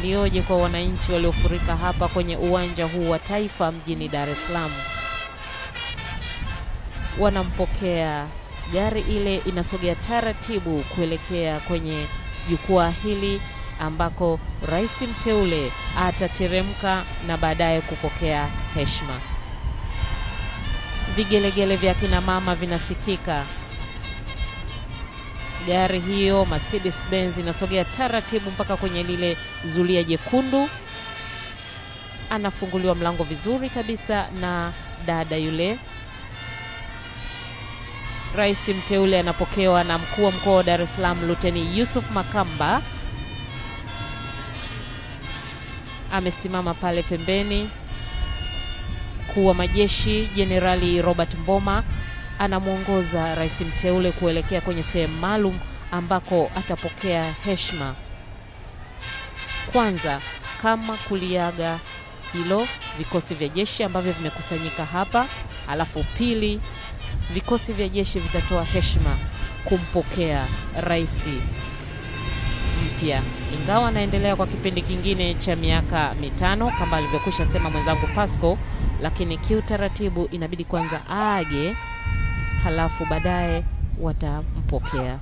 ilioje kwa wananchi waliofurika hapa kwenye uwanja huu wa Taifa mjini Dar es Salaam. Wanampokea, gari ile inasogea taratibu kuelekea kwenye jukwaa hili ambako rais mteule atateremka na baadaye kupokea heshima. Vigelegele vya kina mama vinasikika. Gari hiyo Mercedes Benz inasogea taratibu mpaka kwenye lile zulia jekundu. Anafunguliwa mlango vizuri kabisa na dada yule. Rais mteule anapokewa na mkuu wa mkoa wa Dar es Salaam Luteni Yusuf Makamba. Amesimama pale pembeni. Mkuu wa majeshi Jenerali Robert Mboma anamuongoza rais mteule kuelekea kwenye sehemu maalum ambako atapokea heshima. Kwanza, kama kuliaga hilo vikosi vya jeshi ambavyo vimekusanyika hapa, alafu pili vikosi vya jeshi vitatoa heshima kumpokea rais mpya. Ingawa anaendelea kwa kipindi kingine cha miaka 5 kama alivyokwisha sema mwenzangu Pasco, lakini kiutaratibu inabidi kwanza aage, halafu baadaye watampokea.